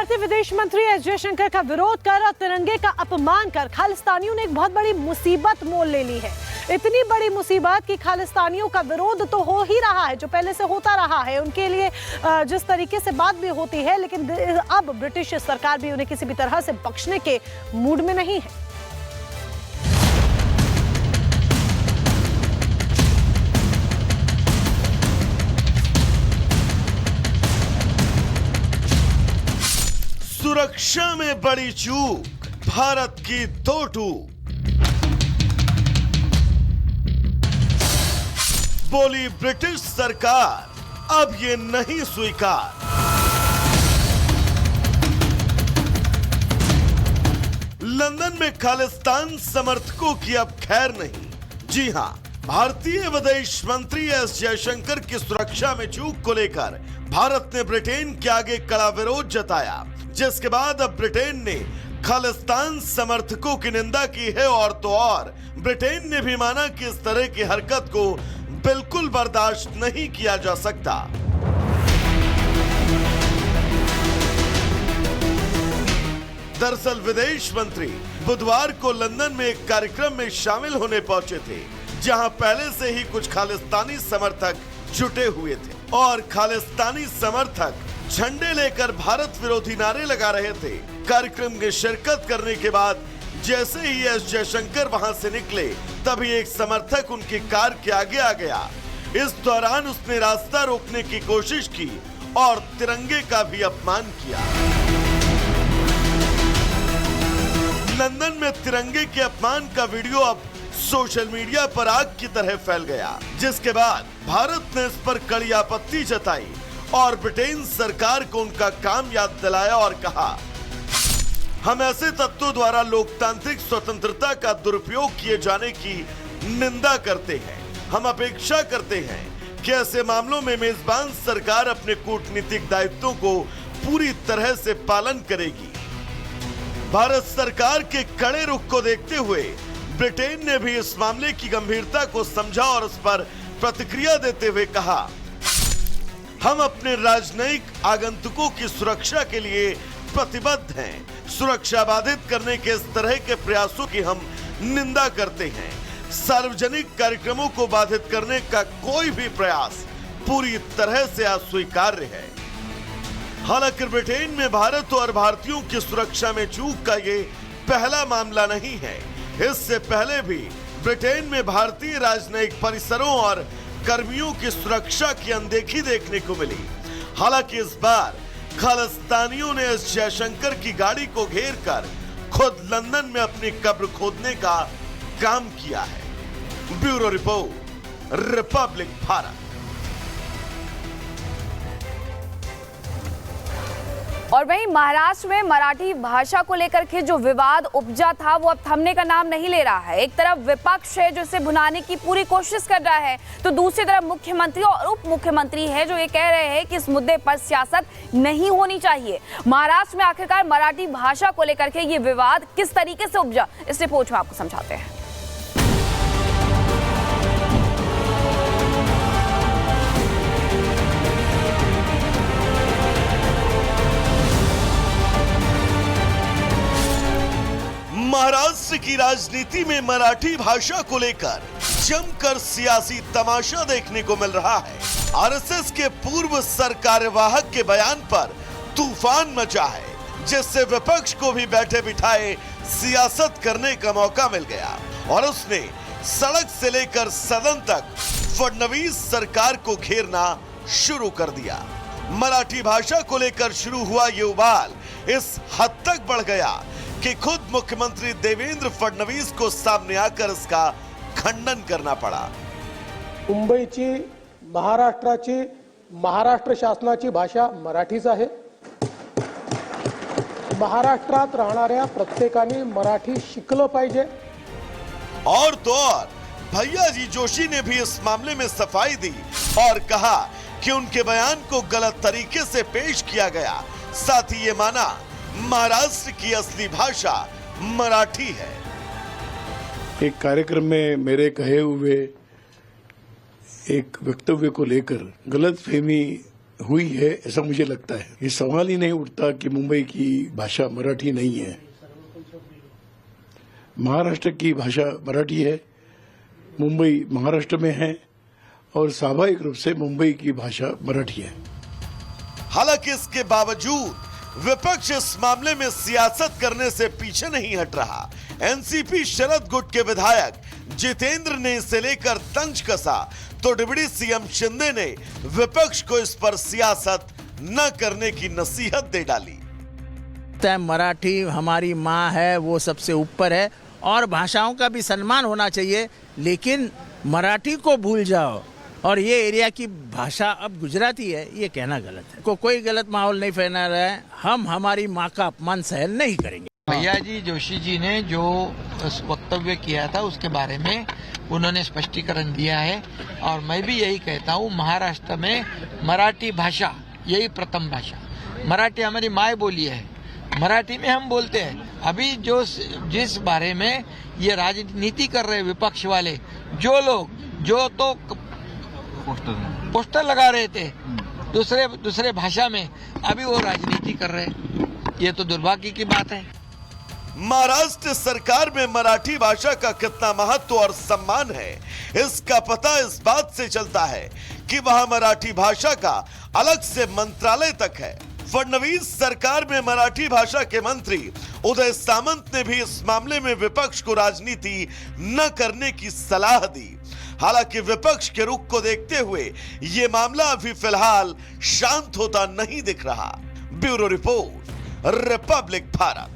भारतीय विदेश मंत्री एस जयशंकर का विरोध कर और तिरंगे का अपमान कर खालिस्तानियों ने एक बहुत बड़ी मुसीबत मोल ले ली है। इतनी बड़ी मुसीबत कि खालिस्तानियों का विरोध तो हो ही रहा है, जो पहले से होता रहा है उनके लिए जिस तरीके से बात भी होती है, लेकिन अब ब्रिटिश सरकार भी उन्हें किसी भी तरह से बख्शने के मूड में नहीं है। सुरक्षा में बड़ी चूक, भारत की दो टूक। बोली ब्रिटिश सरकार, अब ये नहीं स्वीकार। लंदन में खालिस्तान समर्थकों की अब खैर नहीं। जी हां, भारतीय विदेश मंत्री एस जयशंकर की सुरक्षा में चूक को लेकर भारत ने ब्रिटेन के आगे कड़ा विरोध जताया, जिसके बाद अब ब्रिटेन ने खालिस्तान समर्थकों की निंदा की है। और तो और ब्रिटेन ने भी माना कि इस तरह की हरकत को बिल्कुल बर्दाश्त नहीं किया जा सकता। दरअसल विदेश मंत्री बुधवार को लंदन में एक कार्यक्रम में शामिल होने पहुंचे थे, जहां पहले से ही कुछ खालिस्तानी समर्थक जुटे हुए थे और खालिस्तानी समर्थक झंडे लेकर भारत विरोधी नारे लगा रहे थे। कार्यक्रम में शिरकत करने के बाद जैसे ही एस जयशंकर वहां से निकले, तभी एक समर्थक उनकी कार के आगे आ गया। इस दौरान उसने रास्ता रोकने की कोशिश की और तिरंगे का भी अपमान किया। लंदन में तिरंगे के अपमान का वीडियो अब सोशल मीडिया पर आग की तरह फैल गया, जिसके बाद भारत ने इस पर कड़ी आपत्ति जताई और ब्रिटेन सरकार को उनका काम याद दिलाया और कहा, हम ऐसे तत्वों द्वारा लोकतांत्रिक स्वतंत्रता का दुरुपयोग किए जाने की निंदा करते हैं। हम अपेक्षा करते हैं कि ऐसे मामलों में मेजबान सरकार अपने कूटनीतिक दायित्वों को पूरी तरह से पालन करेगी। भारत सरकार के कड़े रुख को देखते हुए ब्रिटेन ने भी इस मामले की गंभीरता को समझा और उस पर प्रतिक्रिया देते हुए कहा, हम अपने राजनयिक आगंतुकों की सुरक्षा के लिए प्रतिबद्ध हैं। सुरक्षा बाधित करने के इस तरह के प्रयासों की हम निंदा करते हैं। सार्वजनिक कार्यक्रमों को बाधित करने का कोई भी प्रयास पूरी तरह से अस्वीकार्य है। हालांकि ब्रिटेन में भारत और भारतीयों की सुरक्षा में चूक का ये पहला मामला नहीं है। इससे पहले भी ब्रिटेन में भारतीय राजनयिक परिसरों और कर्मियों की सुरक्षा की अनदेखी देखने को मिली। हालांकि इस बार खालिस्तानियों ने एस जयशंकर की गाड़ी को घेरकर खुद लंदन में अपनी कब्र खोदने का काम किया है। Bureau report, Republic Bharat. और वहीं महाराष्ट्र में मराठी भाषा को लेकर के जो विवाद उपजा था वो अब थमने का नाम नहीं ले रहा है। एक तरफ विपक्ष है जो इसे भुनाने की पूरी कोशिश कर रहा है, तो दूसरी तरफ मुख्यमंत्री और उप मुख्यमंत्री है जो ये कह रहे हैं कि इस मुद्दे पर सियासत नहीं होनी चाहिए। महाराष्ट्र में आखिरकार मराठी भाषा को लेकर के ये विवाद किस तरीके से उपजा, इस रिपोर्ट में आपको समझाते हैं। महाराष्ट्र की राजनीति में मराठी भाषा को लेकर जमकर सियासी तमाशा देखने को मिल रहा है। आरएसएस के पूर्व सरकार्यवाहक के बयान पर तूफान मचा है, जिससे विपक्ष को भी बैठे बिठाए सियासत करने का मौका मिल गया और उसने सड़क से लेकर सदन तक फडणवीस सरकार को घेरना शुरू कर दिया। मराठी भाषा को लेकर शुरू हुआ ये उबाल इस हद तक बढ़ गया कि खुद मुख्यमंत्री देवेंद्र फडणवीस को सामने आकर इसका खंडन करना पड़ा। मुंबईची, महाराष्ट्राची, महाराष्ट्र शासनाची भाषा मराठीच आहे। महाराष्ट्रात राहणाऱ्या प्रत्येकाने मराठी शिकलं पाहिजे। और तो और भैया जी जोशी ने भी इस मामले में सफाई दी और कहा कि उनके बयान को गलत तरीके से पेश किया गया। साथ ही ये माना महाराष्ट्र की असली भाषा मराठी है। एक कार्यक्रम में मेरे कहे हुए एक वक्तव्य को लेकर गलतफहमी हुई है ऐसा मुझे लगता है। ये सवाल ही नहीं उठता कि मुंबई की भाषा मराठी नहीं है। महाराष्ट्र की भाषा मराठी है, मुंबई महाराष्ट्र में है और स्वाभाविक रूप से मुंबई की भाषा मराठी है। हालांकि इसके बावजूद विपक्ष इस मामले में सियासत करने से पीछे नहीं हट रहा। एनसीपी शरद गुट के विधायक जितेंद्र ने इसे लेकर तंज कसा तो डिप्टी सीएम शिंदे ने विपक्ष को इस पर सियासत न करने की नसीहत दे डाली। मराठी हमारी माँ है, वो सबसे ऊपर है और भाषाओं का भी सम्मान होना चाहिए, लेकिन मराठी को भूल जाओ और ये एरिया की भाषा अब गुजराती है, ये कहना गलत है। कोई गलत माहौल नहीं फैला रहा है। हम हमारी माँ का अपमान सहन नहीं करेंगे। भैया जी जोशी जी ने जो वक्तव्य किया था उसके बारे में उन्होंने स्पष्टीकरण दिया है और मैं भी यही कहता हूँ, महाराष्ट्र में मराठी भाषा यही प्रथम भाषा। मराठी हमारी माय बोली है, मराठी में हम बोलते हैं। अभी जिस बारे में ये राजनीति कर रहे विपक्ष वाले जो लोग जो तो पोस्टर लगा रहे थे दूसरे भाषा में, अभी वो राजनीति कर रहे हैं। ये तो दुर्भाग्य की बात है। महाराष्ट्र सरकार में मराठी भाषा का कितना महत्व और सम्मान है, इसका पता इस बात से चलता है कि वहां मराठी भाषा का अलग से मंत्रालय तक है। फडणवीस सरकार में मराठी भाषा के मंत्री उदय सामंत ने भी इस मामले में विपक्ष को राजनीति न करने की सलाह दी। हालांकि विपक्ष के रुख को देखते हुए ये मामला अभी फिलहाल शांत होता नहीं दिख रहा। Bureau report, Republic Bharat.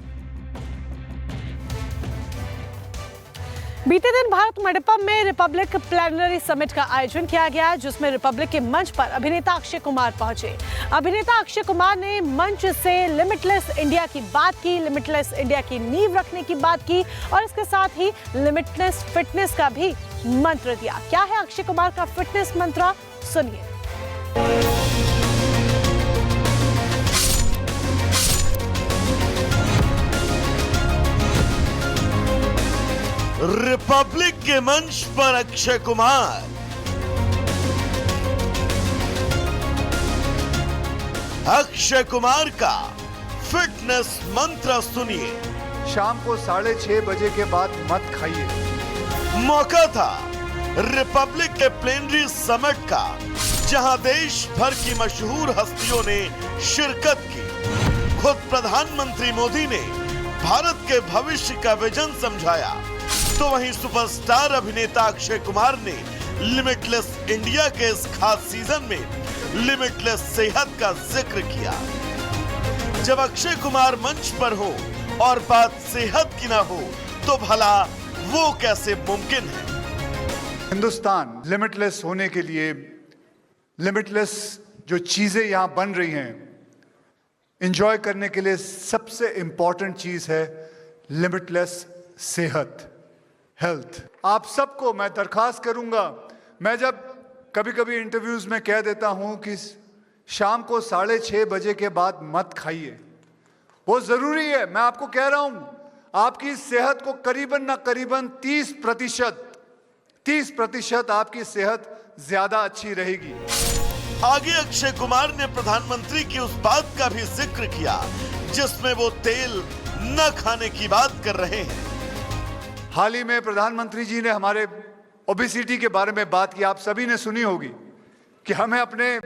बीते दिन भारत मंडपम में रिपब्लिक प्लेनरी समिट का आयोजन किया गया, जिसमें रिपब्लिक के मंच पर अभिनेता अक्षय कुमार पहुंचे। अभिनेता अक्षय कुमार ने मंच से लिमिटलेस इंडिया की बात की, लिमिटलेस इंडिया की नींव रखने की बात की और इसके साथ ही लिमिटलेस फिटनेस का भी मंत्र दिया। क्या है अक्षय कुमार का फिटनेस मंत्र, सुनिए। रिपब्लिक के मंच पर अक्षय कुमार। अक्षय कुमार का फिटनेस मंत्र सुनिए। शाम को 6:30 बजे के बाद मत खाइए। मौका था रिपब्लिक के प्लेनरी समिट का, जहां देश भर की मशहूर हस्तियों ने शिरकत की। खुद प्रधानमंत्री मोदी ने भारत के भविष्य का विजन समझाया, तो वहीं सुपरस्टार अभिनेता अक्षय कुमार ने लिमिटलेस इंडिया के इस खास सीजन में लिमिटलेस सेहत का जिक्र किया। जब अक्षय कुमार मंच पर हो और बात सेहत की ना हो, तो भला वो कैसे मुमकिन है? हिंदुस्तान लिमिटलेस होने के लिए, लिमिटलेस जो चीजें यहां बन रही हैं, एंजॉय करने के लिए सबसे इंपॉर्टेंट चीज है लिमिटलेस सेहत, हेल्थ। आप सबको मैं दरखास्त करूंगा, मैं जब कभी कभी इंटरव्यूज में कह देता हूं कि शाम को 6:30 बजे के बाद मत खाइए, वो जरूरी है। मैं आपको कह रहा हूं, आपकी सेहत को करीबन ना करीबन 30% आपकी सेहत ज्यादा अच्छी रहेगी। आगे अक्षय कुमार ने प्रधानमंत्री की उस बात का भी जिक्र किया जिसमें वो तेल न खाने की बात कर रहे हैं। हाल ही में प्रधानमंत्री जी ने हमारे ओबेसिटी के बारे में बात की। आप सभी ने सुनी होगी कि हमें अपने